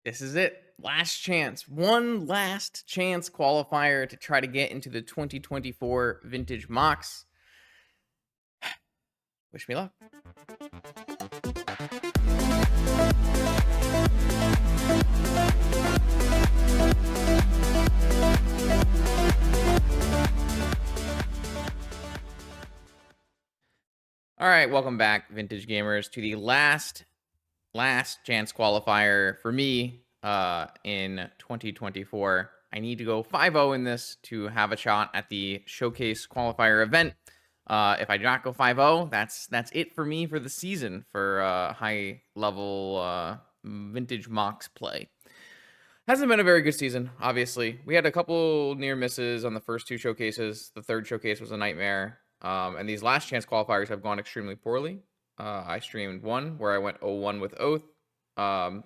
This is it. Last chance. One last chance qualifier to try to get into the 2024 vintage mocks. Wish me luck. All right, welcome back, vintage gamers, to the last chance qualifier for me in 2024. I need to go 5-0 in this to have a shot at the showcase qualifier event. If I do not go 5-0, that's it for me for the season for high level vintage mocks play. Hasn't been a very good season, obviously. We had a couple near misses on the first two showcases. The third showcase was a nightmare. And these last chance qualifiers have gone extremely poorly. I streamed one where I went 0-1 with Oath. I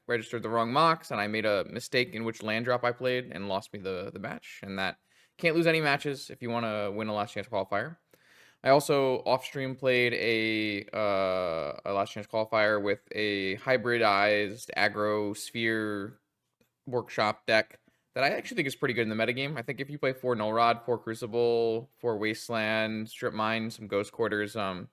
registered the wrong mocks and I made a mistake in which land drop I played and lost me the match. And that can't lose any matches if you want to win a last chance qualifier. I also off stream played a last chance qualifier with a hybridized aggro sphere workshop deck that I actually think is pretty good in the metagame. I think if you play 4 Null Rod, 4 Crucible, 4 Wasteland, Strip Mine, some Ghost Quarters, I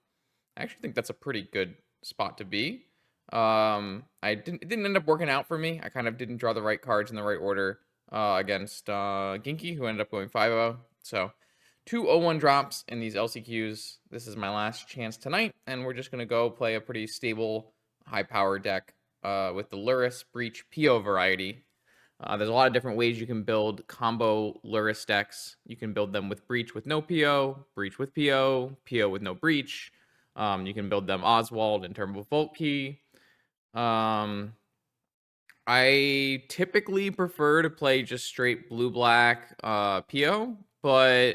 actually think that's a pretty good spot to be. It didn't end up working out for me. I kind of didn't draw the right cards in the right order against Ginky, who ended up going 5-0. So 2 0-1 drops in these LCQs. This is my last chance tonight, and we're just going to go play a pretty stable, high-power deck with the Lurrus Breach PO variety. There's a lot of different ways you can build combo Lurrus decks. You can build them with Breach with no PO, Breach with PO, PO with no Breach. You can build them Oswald in terms of Vault Key. I typically prefer to play just straight blue-black PO, but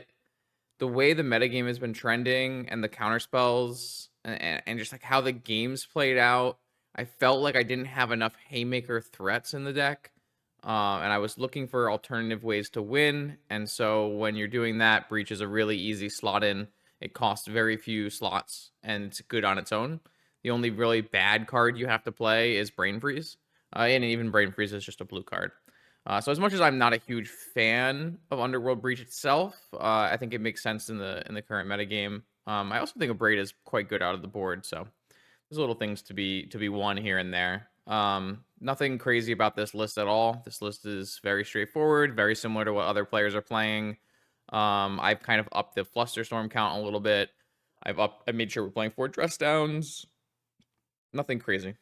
the way the metagame has been trending and the counterspells and just like how the game's played out, I felt like I didn't have enough Haymaker threats in the deck. And I was looking for alternative ways to win. And so when you're doing that, Breach is a really easy slot in. It costs very few slots, and it's good on its own. The only really bad card you have to play is Brain Freeze. And even Brain Freeze is just a blue card. So as much as I'm not a huge fan of Underworld Breach itself, I think it makes sense in the current metagame. I also think a Braid is quite good out of the board, so there's little things to be won here and there. Nothing crazy about this list at all. This list is very straightforward, very similar to what other players are playing. I've kind of upped the Flusterstorm count a little bit. I made sure we're playing 4 dress downs. Nothing crazy.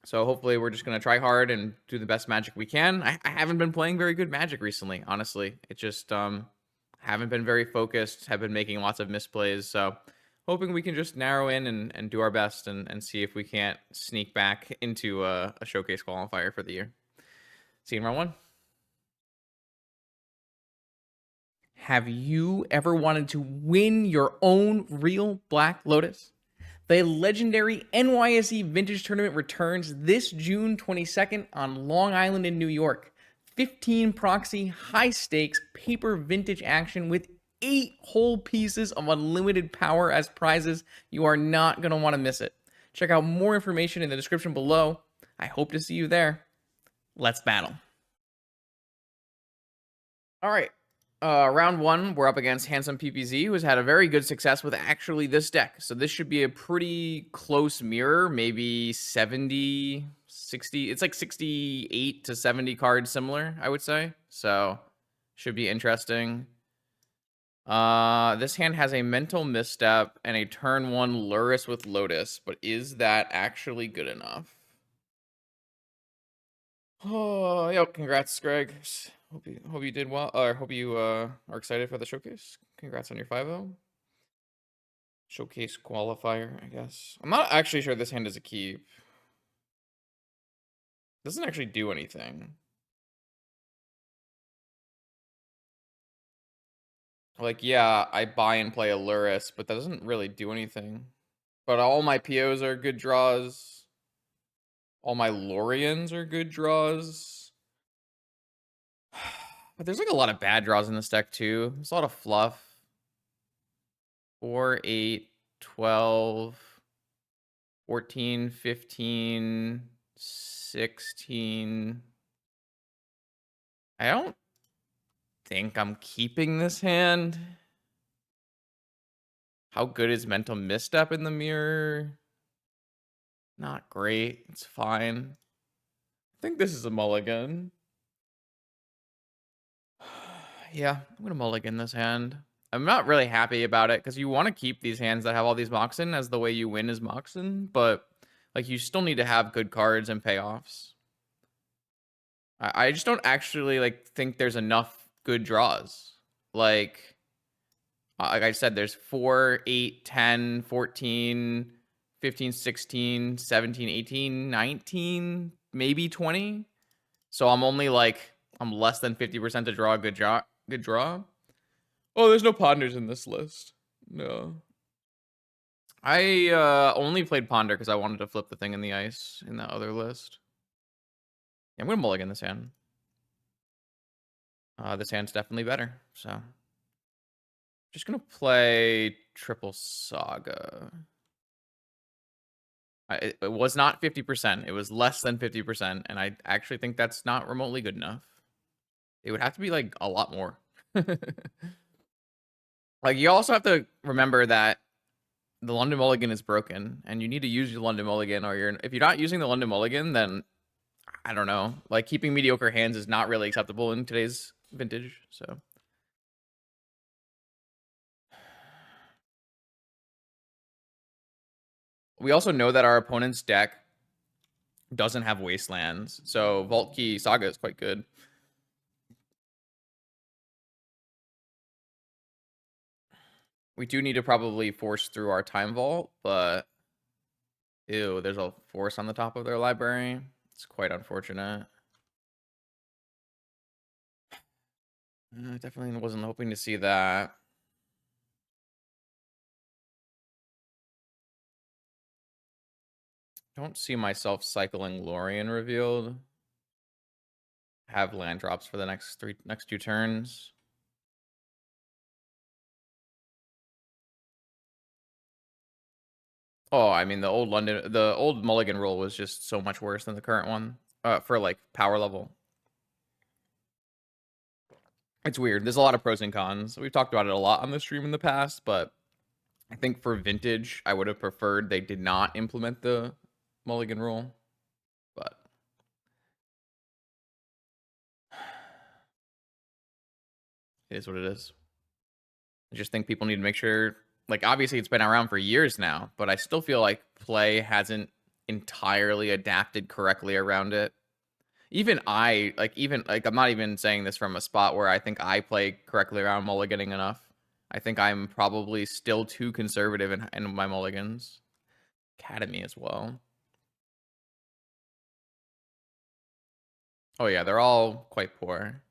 So hopefully we're just going to try hard and do the best Magic we can. I haven't been playing very good Magic recently, honestly. It just haven't been very focused, have been making lots of misplays. So hoping we can just narrow in and do our best and see if we can't sneak back into a showcase qualifier for the year. See you in round 1. Have you ever wanted to win your own real Black Lotus? The legendary NYSE Vintage Tournament returns this June 22nd on Long Island in New York. 15 proxy, high stakes, paper vintage action with 8 whole pieces of unlimited power as prizes. You are not going to want to miss it. Check out more information in the description below. I hope to see you there. Let's battle. All right. Round 1, we're up against Handsome PPZ, who has had a very good success with actually this deck. So this should be a pretty close mirror, maybe 70, 60. It's like 68 to 70 cards similar, I would say. So should be interesting. This hand has a Mental Misstep and a turn 1 Lurrus with Lotus, but is that actually good enough? Oh, yo, congrats, Greg. Hope you did well. Or hope you are excited for the showcase. Congrats on your 5-0. Showcase qualifier, I guess. I'm not actually sure this hand is a keep. Doesn't actually do anything. Like, yeah, I buy and play a Lurrus, but that doesn't really do anything. But all my POs are good draws. All my Lorians are good draws. But there's like a lot of bad draws in this deck too. There's a lot of fluff. 4, 8, 12, 14, 15. 16. I don't think I'm keeping this hand. How good is Mental Misstep in the mirror? Not great. It's fine. I think this is a mulligan. Yeah, I'm gonna mulligan this hand. I'm not really happy about it because you want to keep these hands that have all these Moxen as the way you win is Moxen, but like you still need to have good cards and payoffs. I just don't actually like think there's enough good draws. Like I said, there's 4, 8, 10, 14, 15, 16, 17, 18, 19, maybe 20. So I'm only like, I'm less than 50% to draw a good draw. Good draw. Oh, there's no ponders in this list. No. I only played ponder because I wanted to flip the thing in the ice in that other list. Yeah, I'm gonna mulligan this hand. This hand's definitely better. So just gonna play triple saga. It was not 50%. It was less than 50%, and I actually think that's not remotely good enough. It would have to be like a lot more. Like you also have to remember that the London Mulligan is broken, and you need to use your London Mulligan, or if you're not using the London Mulligan, then I don't know. Like keeping mediocre hands is not really acceptable in today's vintage. So we also know that our opponent's deck doesn't have wastelands, so Vault Key Saga is quite good. We do need to probably force through our Time Vault, but ew, there's a force on the top of their library. It's quite unfortunate. I definitely wasn't hoping to see that. Don't see myself cycling Lorien revealed. Have land drops for the next two turns. Oh, I mean the old Mulligan rule was just so much worse than the current one. For like power level. It's weird. There's a lot of pros and cons. We've talked about it a lot on the stream in the past, but I think for vintage, I would have preferred they did not implement the Mulligan rule. But it is what it is. I just think people need to make sure, like, obviously it's been around for years now, but I still feel like play hasn't entirely adapted correctly around it. Even I'm not even saying this from a spot where I think I play correctly around mulliganing enough. I think I'm probably still too conservative in my mulligans. Academy as well. Oh yeah, they're all quite poor.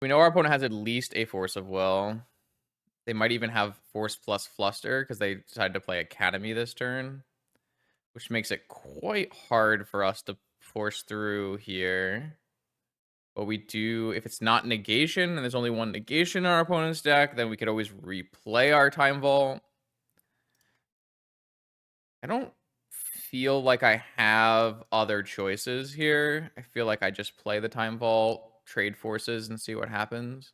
We know our opponent has at least a force of will. They might even have force plus fluster because they decided to play Academy this turn, which makes it quite hard for us to force through here. But we do, if it's not negation and there's only one negation in our opponent's deck, then we could always replay our Time Vault. I don't feel like I have other choices here. I feel like I just play the Time Vault, trade forces, and see what happens.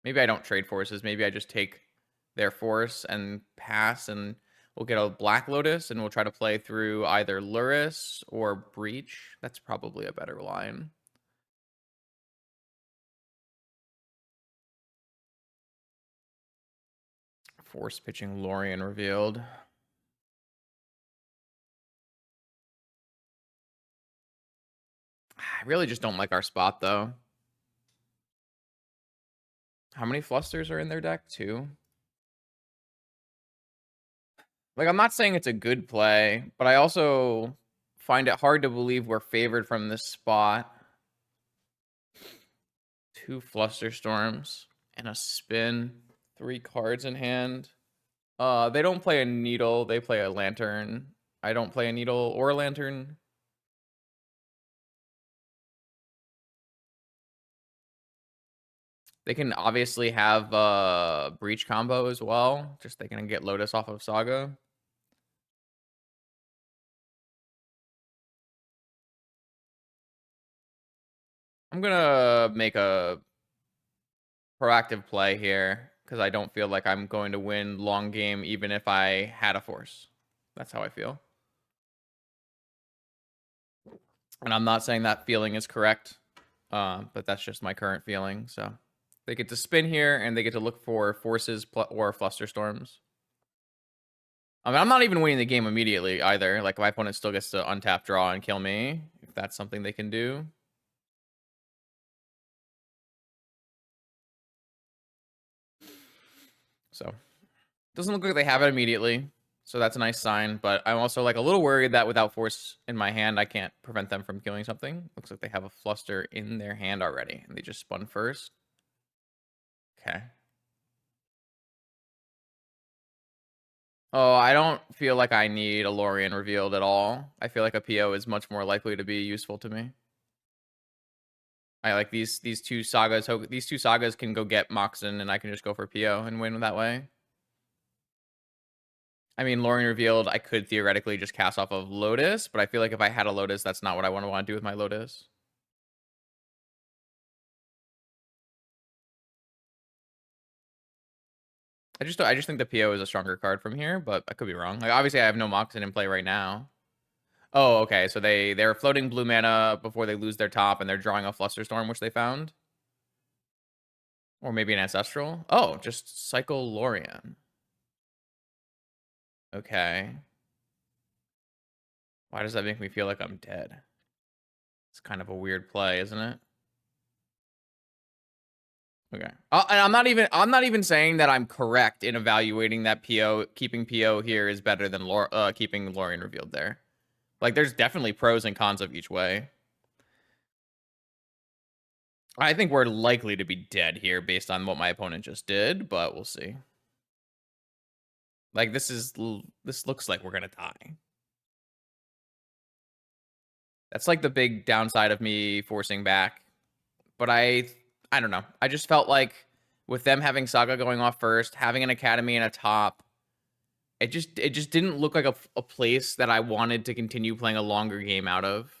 Maybe I don't trade forces. Maybe I just take their force and pass, and we'll get a Black Lotus, and we'll try to play through either Lurrus or Breach. That's probably a better line. Force pitching Lorien revealed. I really just don't like our spot, though. How many flusters are in their deck? 2? Like, I'm not saying it's a good play, but I also find it hard to believe we're favored from this spot. 2 fluster storms and a spin. 3 cards in hand. They don't play a needle. They play a lantern. I don't play a needle or a lantern. They can obviously have breach combo as well. Just they can get Lotus off of Saga. I'm gonna make a proactive play here because I don't feel like I'm going to win long game even if I had a force. That's how I feel. And I'm not saying that feeling is correct, but that's just my current feeling. So they get to spin here and they get to look for forces or flusterstorms. I mean, I'm not even winning the game immediately either. Like, my opponent still gets to untap, draw, and kill me if that's something they can do. So doesn't look like they have it immediately. So that's a nice sign. But I'm also like a little worried that without force in my hand, I can't prevent them from killing something. Looks like they have a fluster in their hand already. And they just spun first. Okay. Oh, I don't feel like I need a Lorien revealed at all. I feel like a PO is much more likely to be useful to me. I like these two sagas. These two sagas can go get Moxen, and I can just go for PO and win that way. I mean, Lorien revealed, I could theoretically just cast off of Lotus, but I feel like if I had a Lotus, that's not what I want to do with my Lotus. I just think the PO is a stronger card from here, but I could be wrong. Like, obviously, I have no Moxen in play right now. Oh, okay. So they're floating blue mana before they lose their top, and they're drawing a Flusterstorm, which they found. Or maybe an Ancestral. Oh, just cycle Lorien. Okay. Why does that make me feel like I'm dead? It's kind of a weird play, isn't it? Okay. And I'm not even saying that I'm correct in evaluating that PO. Keeping PO here is better than keeping Lorien revealed there. Like, there's definitely pros and cons of each way. I think we're likely to be dead here based on what my opponent just did, but we'll see. Like, this looks like we're gonna die. That's like the big downside of me forcing back. But I don't know. I just felt like with them having Saga going off first, having an Academy and a top, it just didn't look like a place that I wanted to continue playing a longer game out of.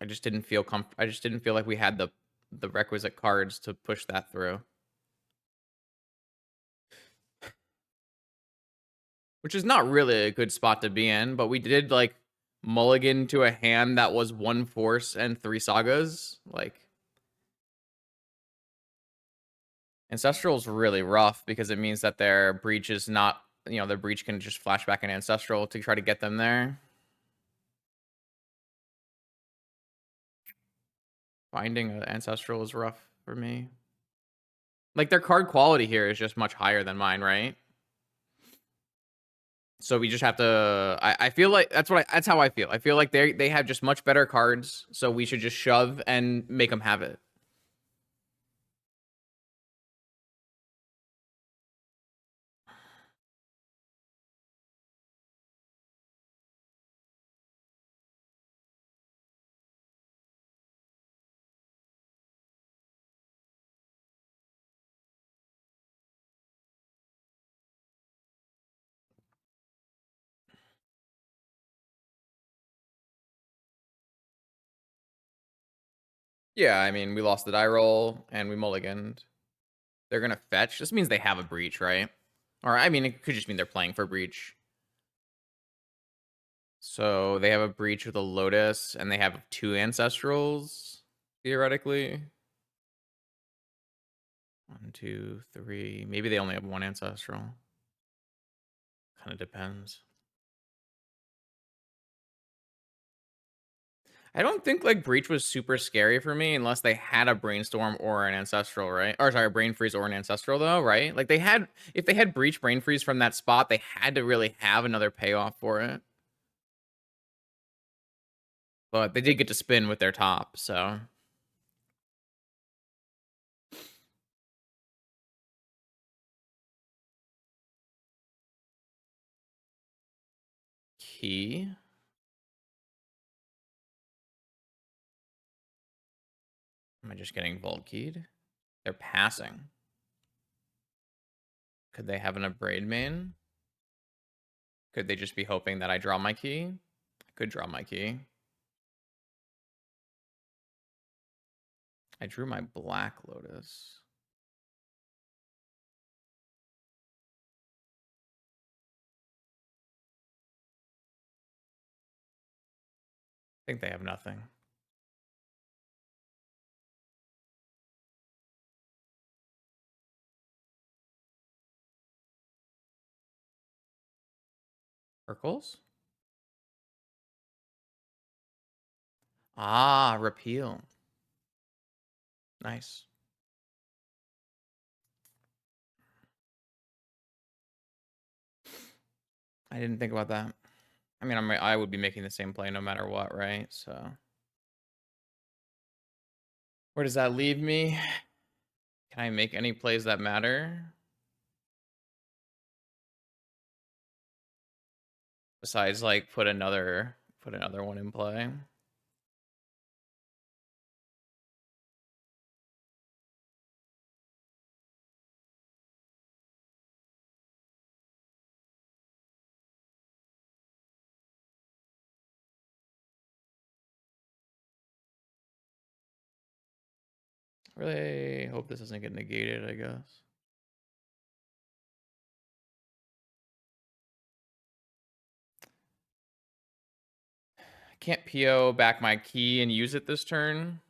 I just didn't feel I just didn't feel like we had the requisite cards to push that through. Which is not really a good spot to be in, but we did like mulligan to a hand that was 1 force and 3 sagas. Like, Ancestral's really rough because it means that their breach is not, their breach can just flash back an Ancestral to try to get them there. Finding an Ancestral is rough for me. Like, their card quality here is just much higher than mine, right? So we just have to. I feel like that's how I feel. I feel like they have just much better cards, so we should just shove and make them have it. Yeah, I mean, we lost the die roll and we mulliganed. They're gonna fetch. This means they have a breach, right? Or I mean, it could just mean they're playing for breach. So they have a breach with a Lotus, and they have 2 Ancestrals, theoretically. 1, 2, 3. Maybe they only have 1 Ancestral. Kind of depends. I don't think like breach was super scary for me unless they had a brainstorm or an ancestral, right? Or sorry, brain freeze or an ancestral though, right? Like if they had breach brain freeze from that spot, they had to really have another payoff for it. But they did get to spin with their top, so key. Am I just getting vault keyed? They're passing. Could they have an abrade main? Could they just be hoping that I draw my key? I could draw my key. I drew my black Lotus. I think they have nothing. Circles? Ah, repeal. Nice. I didn't think about that. I mean, I would be making the same play no matter what, right? So where does that leave me? Can I make any plays that matter? Besides, like, put another one in play. Really hope this doesn't get negated, I guess. I can't PO back my key and use it this turn.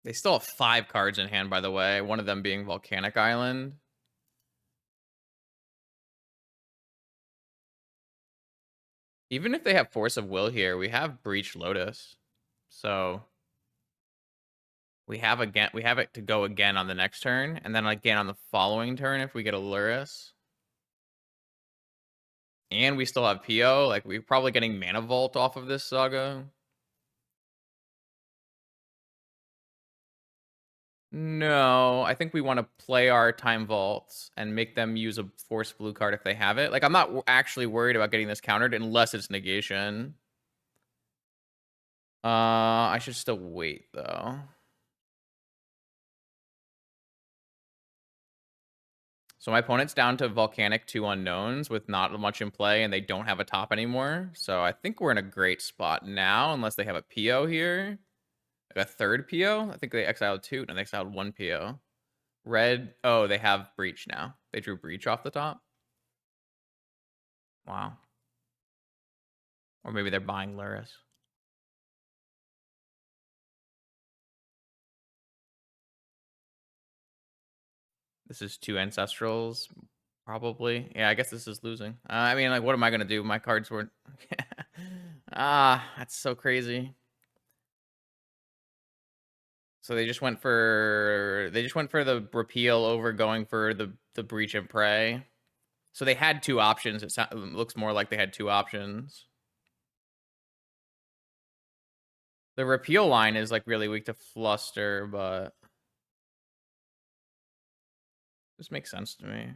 They still have 5 cards in hand, by the way. One of them being Volcanic Island. Even if they have Force of Will here, we have Breach Lotus. So we have it to go again on the next turn, and then again on the following turn if we get a Lurrus. And we still have PO. Like, we're probably getting Mana Vault off of this saga. No, I think we want to play our Time Vaults and make them use a Force Blue card if they have it. Like, I'm not actually worried about getting this countered unless it's negation. I should still wait, though. So my opponent's down to Volcanic 2 unknowns with not much in play, and they don't have a top anymore. So I think we're in a great spot now, unless they have a PO here. Like a third PO? I think they exiled 2. No, they exiled 1 PO. Red, oh, they have Breach now. They drew Breach off the top. Wow. Or maybe they're buying Lurrus. This is 2 Ancestrals, probably. Yeah, I guess this is losing. I mean, like, what am I going to do? My cards were... that's so crazy. So they just went for the repeal over going for the Breach and Prey. So they had 2 options. It looks more like they had 2 options. The repeal line is like really weak to Fluster, but this makes sense to me.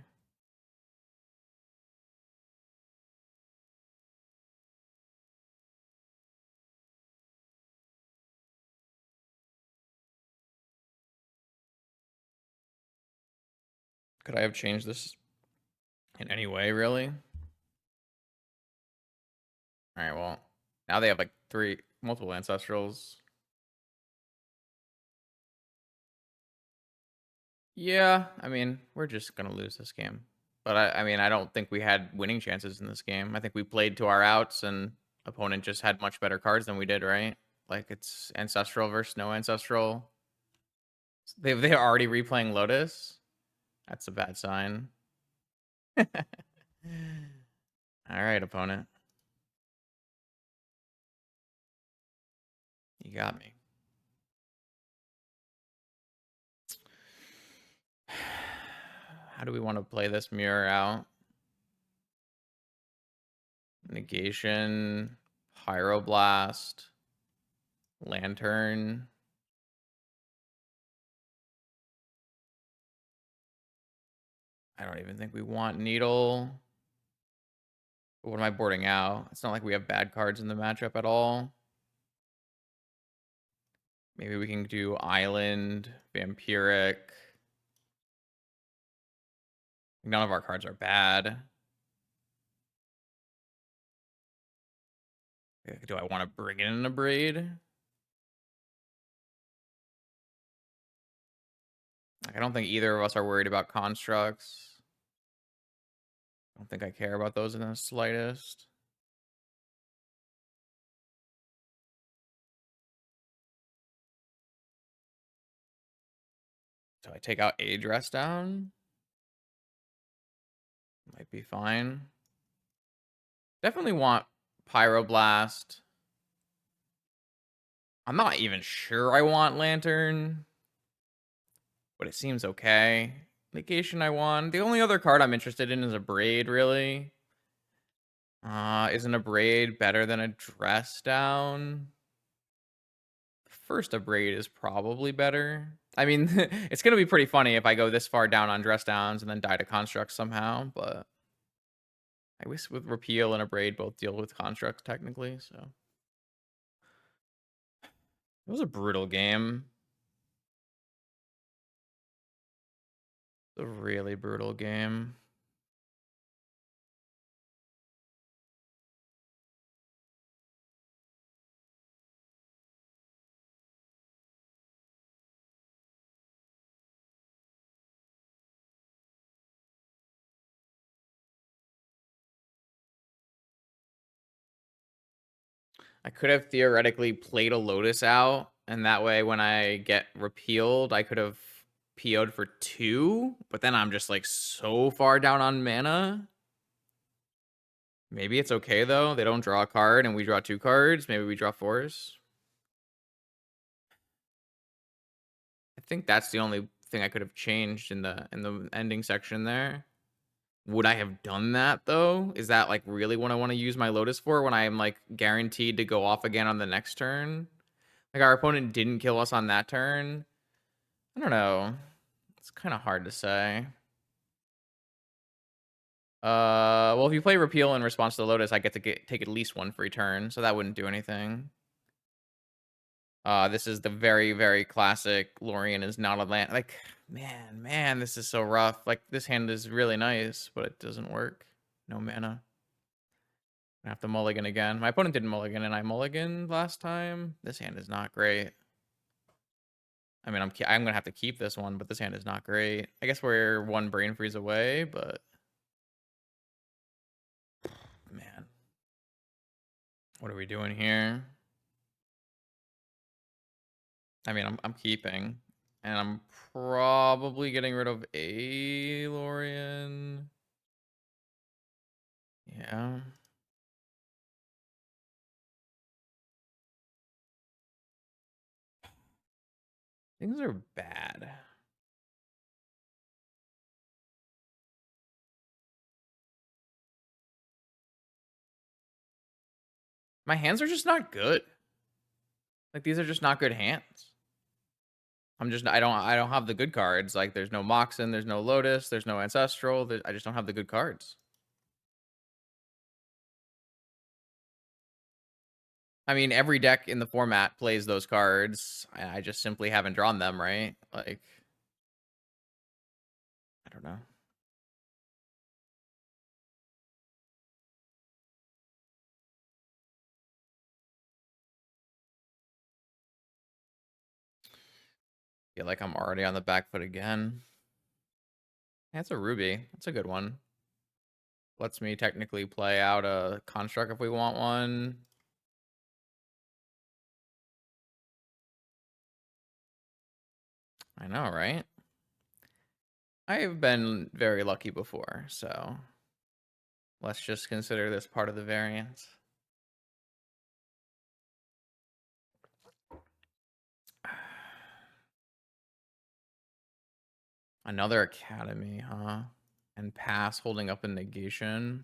Could I have changed this in any way, really? All right, well, now they have like multiple Ancestrals. Yeah, I mean, we're just going to lose this game. But I mean, I don't think we had winning chances in this game. I think we played to our outs, and opponent just had much better cards than we did, right? Like, it's Ancestral versus no Ancestral. They're already replaying Lotus. That's a bad sign. All right, opponent. You got me. How do we want to play this mirror out? Negation, Pyroblast, Lantern. I don't even think we want Needle. But what am I boarding out? It's not like we have bad cards in the matchup at all. Maybe we can do Island, Vampiric. None of our cards are bad. Do I want to bring in a braid? Like, I don't think either of us are worried about constructs. I don't think I care about those in the slightest. Do I take out a dress down? Might be fine. Definitely want Pyroblast. I'm not even sure I want Lantern, but it seems okay. Negation I want. The only other card I'm interested in is a Braid, really. Isn't a Braid better than a Dress Down? First, a Braid is probably better. I mean, it's going to be pretty funny if I go this far down on Dress Downs and then die to Constructs somehow, but I wish with Repeal and a Braid both deal with Constructs technically, so. It was a brutal game. A really brutal game. I could have theoretically played a Lotus out, and that way when I get repealed, I could have PO'd for 2, but then I'm just like so far down on mana. Maybe it's okay though. They don't draw a card and we draw 2 cards. Maybe we draw Force. I think that's the only thing I could have changed in the ending section there. Would I have done that though? Is that like really what I want to use my Lotus for when I am like guaranteed to go off again on the next turn? Like our opponent didn't kill us on that turn. I don't know. It's kind of hard to say. Well, if you play Repeal in response to the Lotus, I get to take at least 1 free turn, so that wouldn't do anything. This is the very, very classic Lorien is not a land. Like, man, this is so rough. Like, this hand is really nice, but it doesn't work. No mana. I have to mulligan again. My opponent didn't mulligan, and I mulliganed last time. This hand is not great. I mean, I'm gonna have to keep this one, but this hand is not great. I guess we're 1 brain freeze away, but man, what are we doing here? I mean, I'm keeping, and I'm probably getting rid of a Lorien. Yeah. Things are bad. My hands are just not good. Like, these are just not good hands. I don't have the good cards. Like, there's no Moxen, there's no Lotus, there's no Ancestral. I just don't have the good cards. I mean, every deck in the format plays those cards. I just simply haven't drawn them, right? Like, I don't know. Feel like I'm already on the back foot again. That's a Ruby. That's a good one. Lets me technically play out a construct if we want one. I know, right? I've been very lucky before, so let's just consider this part of the variance. Another Academy, huh? And pass holding up a negation.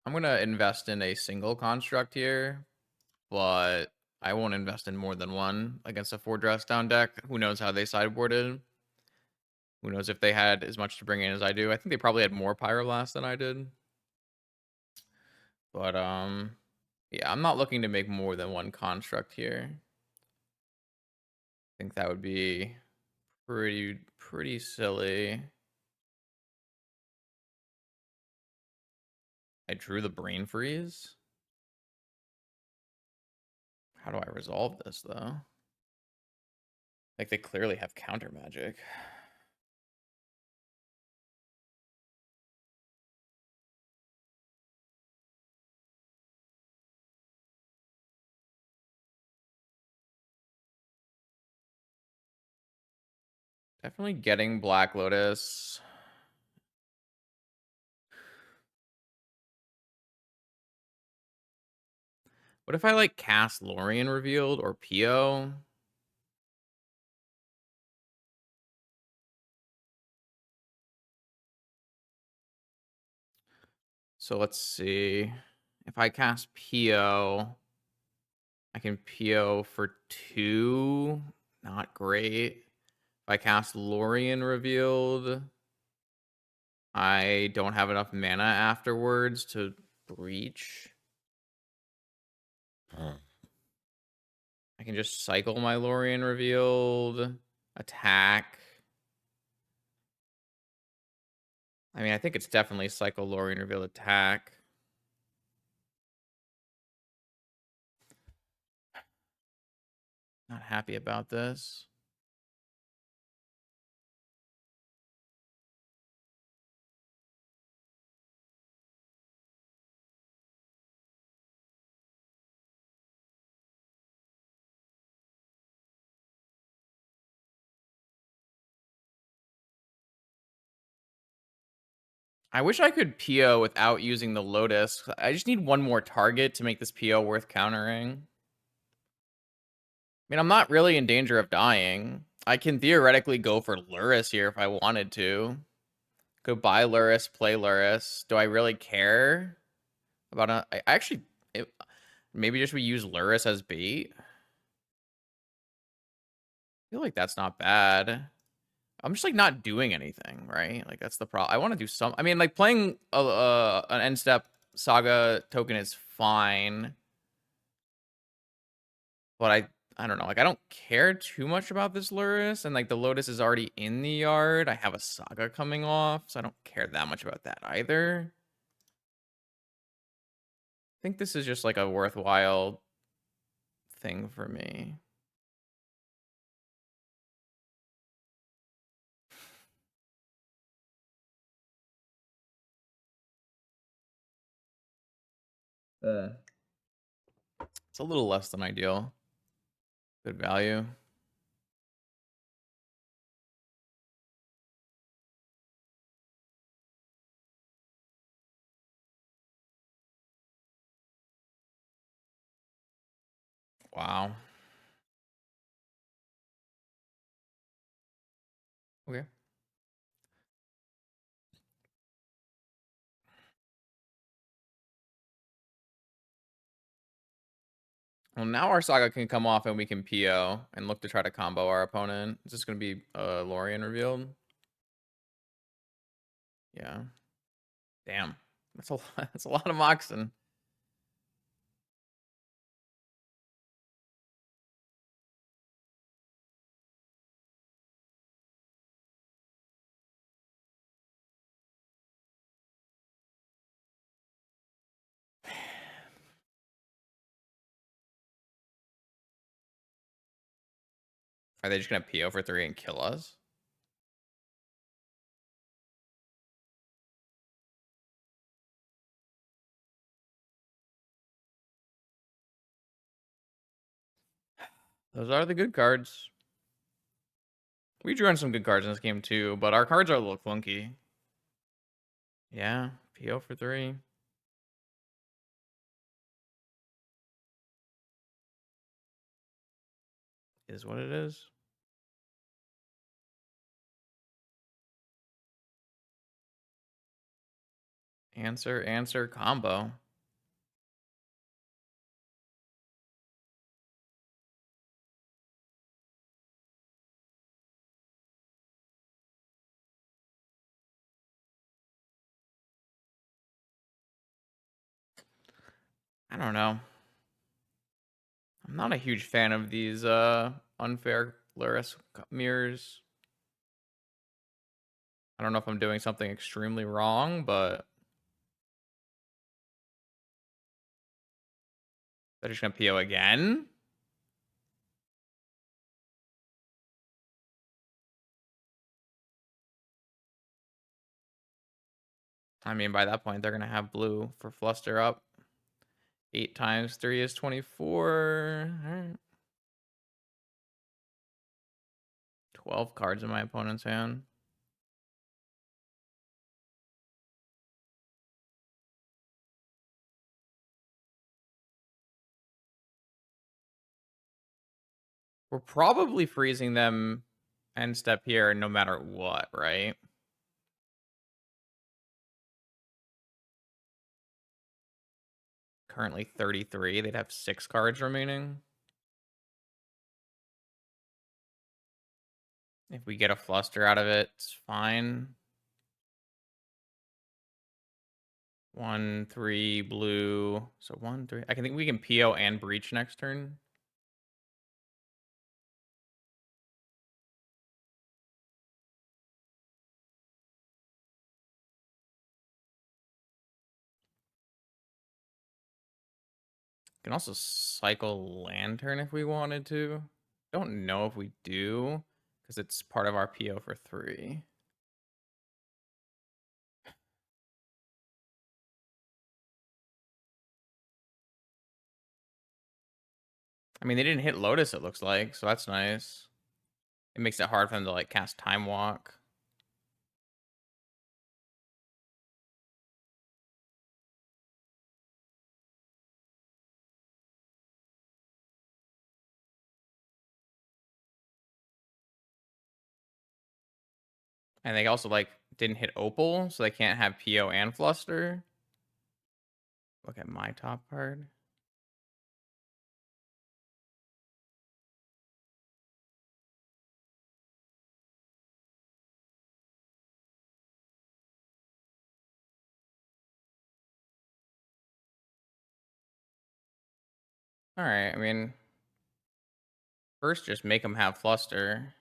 I'm going to invest in a single construct here, but I won't invest in more than one against a 4 dress down deck. Who knows how they sideboarded? Who knows if they had as much to bring in as I do? I think they probably had more Pyroblast than I did. But yeah, I'm not looking to make more than one construct here. I think that would be pretty silly. I drew the brain freeze. How do I resolve this, though? Like, they clearly have counter magic. Definitely getting Black Lotus. What if I, like, cast Lorien Revealed or Pio? So let's see. If I cast Pio, I can Pio for 2. Not great. If I cast Lorien Revealed, I don't have enough mana afterwards to breach. I can just cycle my Lorien Revealed, attack. I mean, I think it's definitely cycle Lorien Revealed, attack. Not happy about this. I wish I could PO without using the Lotus. I just need one more target to make this PO worth countering. I mean, I'm not really in danger of dying. I can theoretically go for Lurrus here if I wanted to. Go buy Lurrus, play Lurrus. Do I really care about I actually... maybe just we use Lurrus as bait? I feel like that's not bad. I'm just, like, not doing anything, right? Like, that's the problem. I want to do some... I mean, like, playing an end-step Saga token is fine. But I don't know. Like, I don't care too much about this Lurrus. And, like, the Lotus is already in the yard. I have a Saga coming off, so I don't care that much about that either. I think this is just, like, a worthwhile thing for me. It's a little less than ideal. Good value. Wow. Okay. Well, now our Saga can come off and we can PO and look to try to combo our opponent. Is this going to be Lorien revealed? Yeah. Damn. That's a lot. That's a lot of Moxen. Are they just going to PO for 3 and kill us? Those are the good cards. We drew on some good cards in this game too, but our cards are a little clunky. Yeah, PO for 3. Is what it is. Answer combo. I don't know. I'm not a huge fan of these unfair Lurrus mirrors. I don't know if I'm doing something extremely wrong, but They're just gonna PO again? I mean, by that point, they're gonna have blue for fluster up. 8 times 3 is 24. All right. 12 cards in my opponent's hand. We're probably freezing them end step here no matter what, right? Currently 33. They'd have 6 cards remaining. If we get a fluster out of it, it's fine. 1, 3, blue. So 1, 3. I can think we can PO and breach next turn. We can also cycle lantern if we wanted to. Don't know if we do, because it's part of our PO for 3. I mean, they didn't hit Lotus, it looks like, so that's nice. It makes it hard for them to, like, cast Time Walk. And they also, like, didn't hit Opal, so they can't have PO and Fluster. Look at my top card. Alright, I mean... First, just make them have Fluster.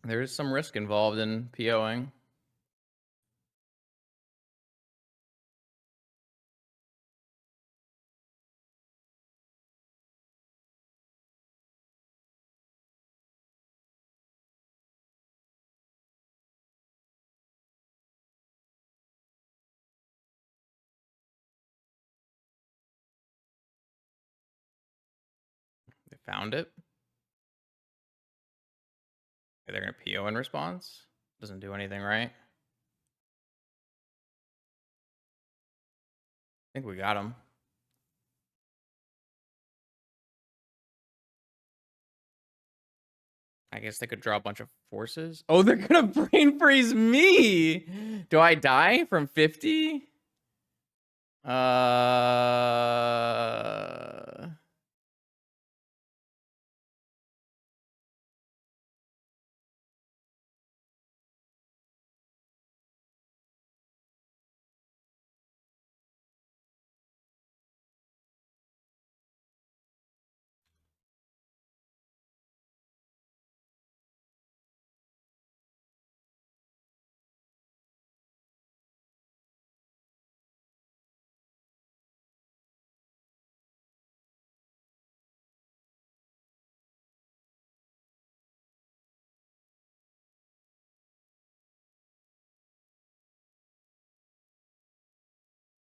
There is some risk involved in POing. They found it. They're gonna PO in response. Doesn't do anything, right? I think we got him. I guess they could draw a bunch of forces. Oh, they're gonna brain freeze me. Do I die from 50?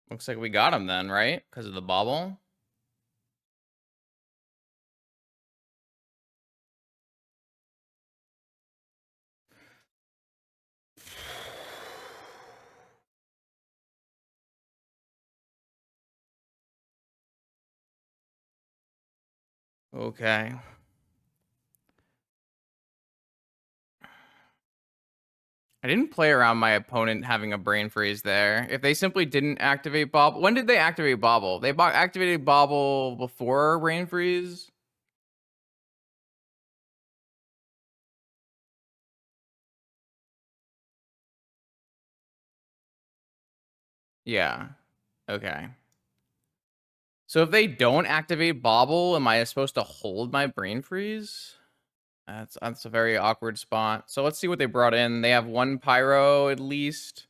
Looks like we got him then, right? Because of the bobble. Okay. I didn't play around my opponent having a brain freeze there. If they simply didn't activate Bobble... When did they activate Bobble? They activated Bobble before Brain Freeze? Yeah. Okay. So if they don't activate Bobble, am I supposed to hold my Brain Freeze? That's a very awkward spot. So let's see what they brought in. They have one Pyro at least.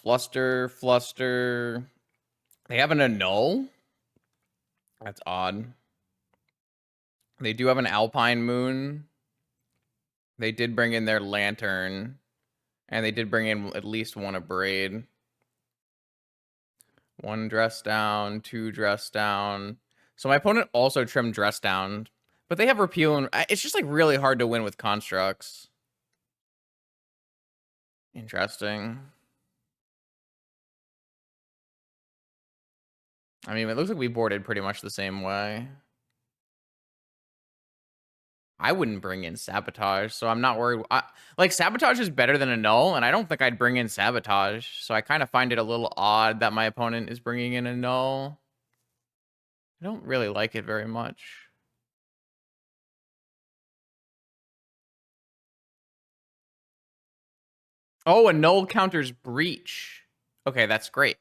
Fluster, Fluster. They have an Annul. That's odd. They do have an Alpine Moon. They did bring in their Lantern. And they did bring in at least one Abrade. One Dress Down, two Dress Down. So my opponent also trimmed Dress Down. But they have Repeal, and it's just like really hard to win with Constructs. Interesting. I mean, it looks like we boarded pretty much the same way. I wouldn't bring in Sabotage, so I'm not worried. Like, Sabotage is better than Annul, and I don't think I'd bring in Sabotage. So I kind of find it a little odd that my opponent is bringing in Annul. I don't really like it very much. Oh, Annul counters Breach. Okay, that's great.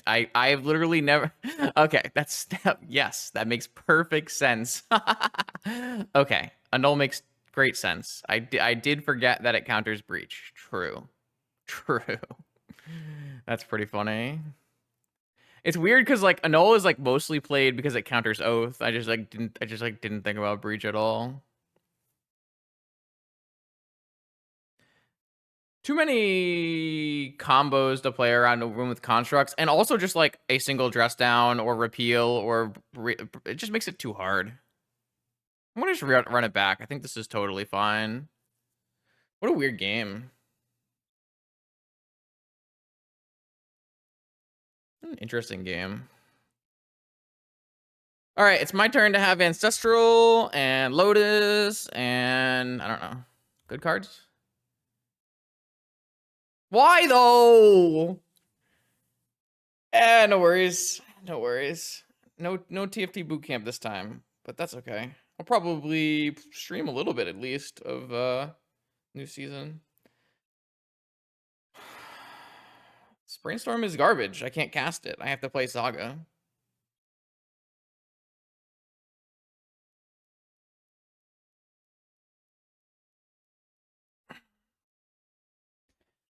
I've literally never. Okay, that's yes, that makes perfect sense. Okay, Annul makes great sense. I did forget that it counters Breach. True, true. That's pretty funny. It's weird because like Annul is like mostly played because it counters Oath. I just didn't think about Breach at all. Too many combos to play around a room with constructs, and also just like a single dress down or repeal or it just makes it too hard. I'm gonna just run it back. I think this is totally fine. What a weird game. An interesting game. All right, it's my turn to have Ancestral and Lotus and I don't know. Good cards? Why though? No worries. No worries. No TFT bootcamp this time, but that's okay. I'll probably stream a little bit at least of new season. Brainstorm is garbage. I can't cast it. I have to play Saga.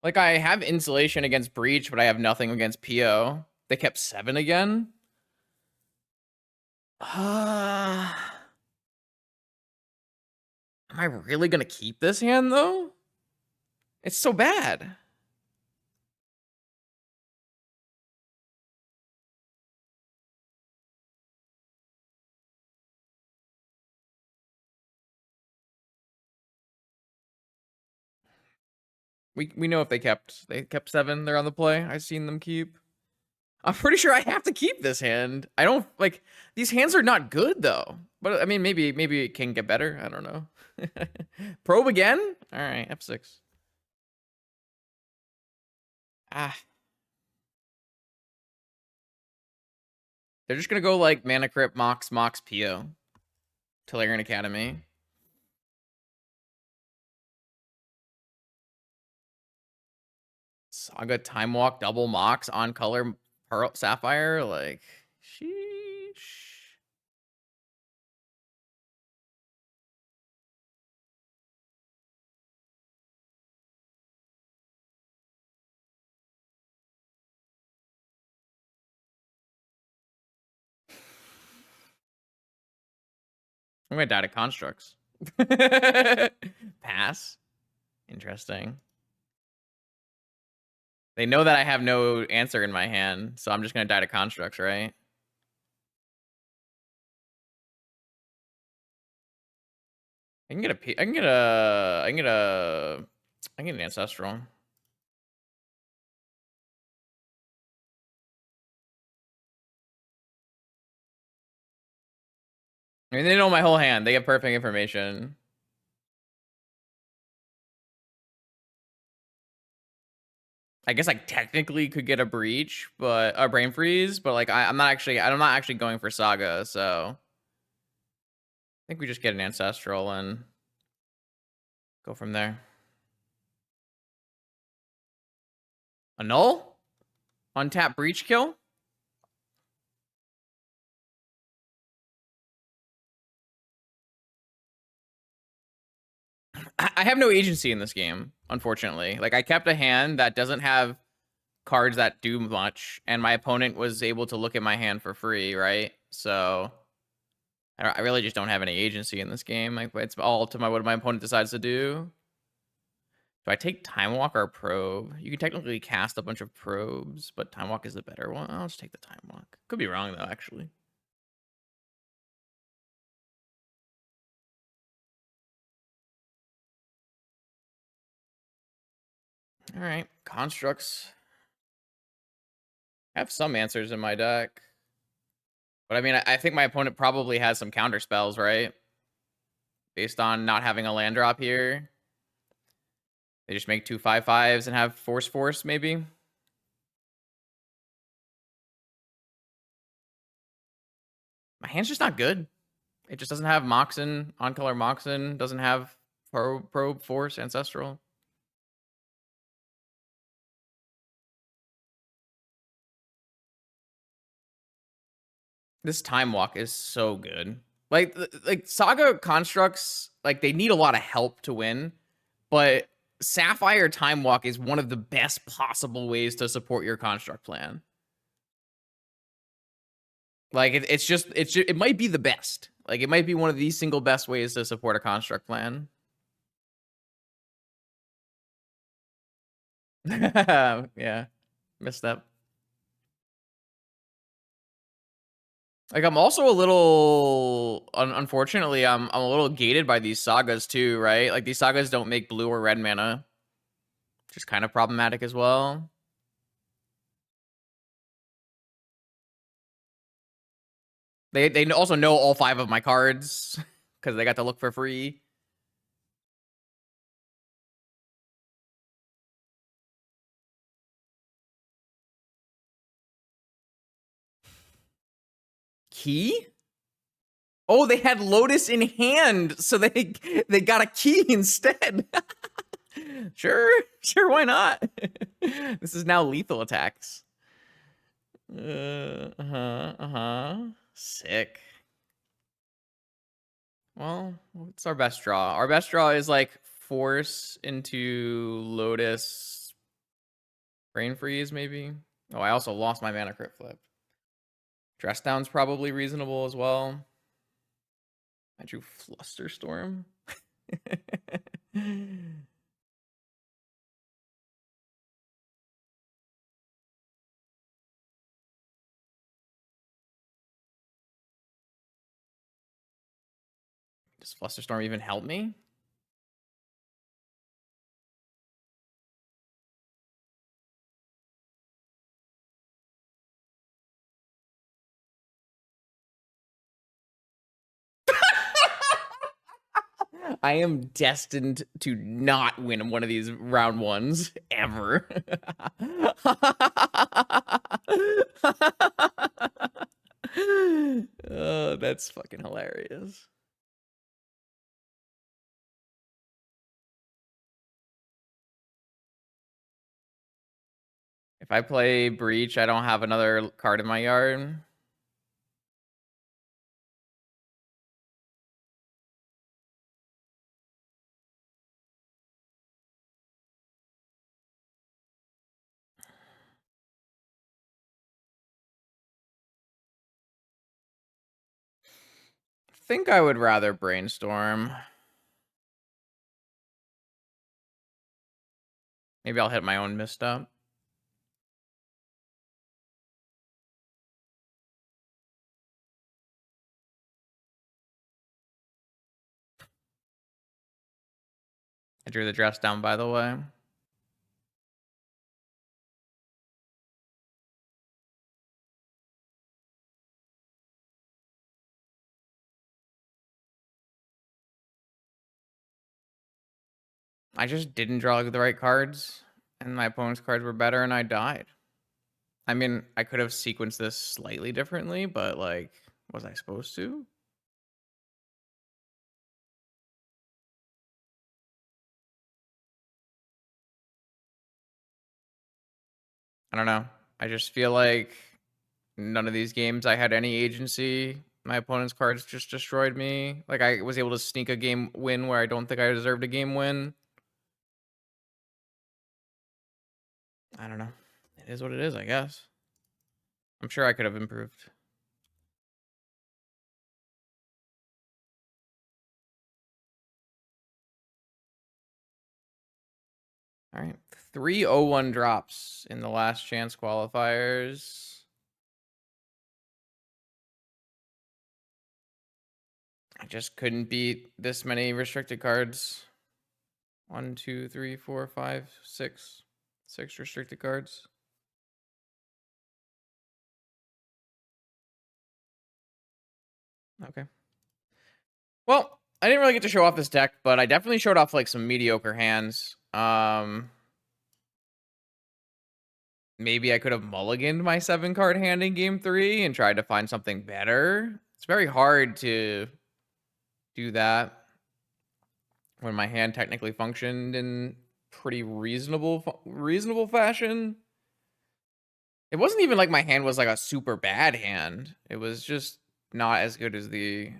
Like, I have insulation against Breach, but I have nothing against PO. They kept 7 again? Am I really gonna keep this hand, though? It's so bad. We know if they kept 7, they're on the play. I've seen them keep. I'm pretty sure I have to keep this hand. I don't like these hands are not good though. But I mean maybe it can get better. I don't know. Probe again? Alright, F6. Ah. They're just gonna go like Mana Crypt, Mox, PO. Tolarian Academy. Saga Time Walk double Mox on color Pearl Sapphire. Like, sheesh. I'm gonna die to constructs. Pass. Interesting. They know that I have no answer in my hand, so I'm just gonna die to constructs, right? I can get an ancestral. I mean, they know my whole hand. They have perfect information. I guess I technically could get a breach, but a brain freeze, but like I'm not actually going for Saga, so I think we just get an ancestral and go from there. A null? Untap breach kill? I have no agency in this game, unfortunately. Like, I kept a hand that doesn't have cards that do much, and my opponent was able to look at my hand for free, right? So I really just don't have any agency in this game. Like, it's all up to what my opponent decides to do. Do I take Time Walk or Probe? You can technically cast a bunch of probes, but Time Walk is the better one. I'll just take the Time Walk. Could be wrong, though, actually. All right, Constructs. I have some answers in my deck. But I mean, I think my opponent probably has some counter spells, right? Based on not having a land drop here. They just make 2 5/5s and have force, maybe? My hand's just not good. It just doesn't have Moxen, on-color Moxen, doesn't have probe, force, ancestral. This Time Walk is so good. Like Saga constructs, like they need a lot of help to win, but Sapphire Time Walk is one of the best possible ways to support your construct plan. Like it might be the best. Like it might be one of the single best ways to support a construct plan. Yeah, misstep. Like I'm also a little, unfortunately, I'm a little gated by these sagas too, right? Like these sagas don't make blue or red mana, which is kind of problematic as well. They also know all 5 of my cards because they got to look for free. Key? Oh, they had Lotus in hand, so they got a key instead. Sure, why not? This is now lethal attacks. Sick. Well, what's our best draw? Our best draw is like force into Lotus, brain freeze, maybe. Oh, I also lost my mana crit flip. Dress down's probably reasonable as well. I drew Flusterstorm. Does Flusterstorm even help me? I am destined to not win one of these round ones ever. Oh, that's fucking hilarious. If I play Breach, I don't have another card in my yard. I think I would rather brainstorm. Maybe I'll hit my own misstep. I drew the dress down, by the way. I just didn't draw the right cards, and my opponent's cards were better, and I died. I mean, I could have sequenced this slightly differently, but like, was I supposed to? I don't know. I just feel like none of these games I had any agency. My opponent's cards just destroyed me. Like, I was able to sneak a game win where I don't think I deserved a game win. I don't know. It is what it is, I guess. I'm sure I could have improved. All right. 301 drops in the last chance qualifiers. I just couldn't beat this many restricted cards. 1, 2, 3, 4, 5, 6. 6 restricted cards. Okay. Well, I didn't really get to show off this deck, but I definitely showed off like some mediocre hands. Maybe I could have mulliganed my 7-card hand in game 3 and tried to find something better. It's very hard to do that when my hand technically functioned in pretty reasonable fashion. It wasn't even like my hand was like a super bad hand. It was just not as good as the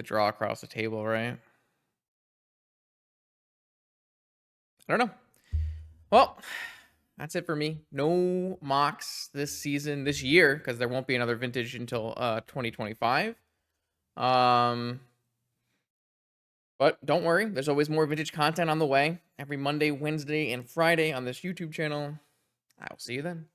draw across the table, right? I don't know. Well, that's it for me. No mocks this season, this year, because there won't be another vintage until 2025. But don't worry, there's always more vintage content on the way. Every Monday, Wednesday, and Friday on this YouTube channel. I will see you then.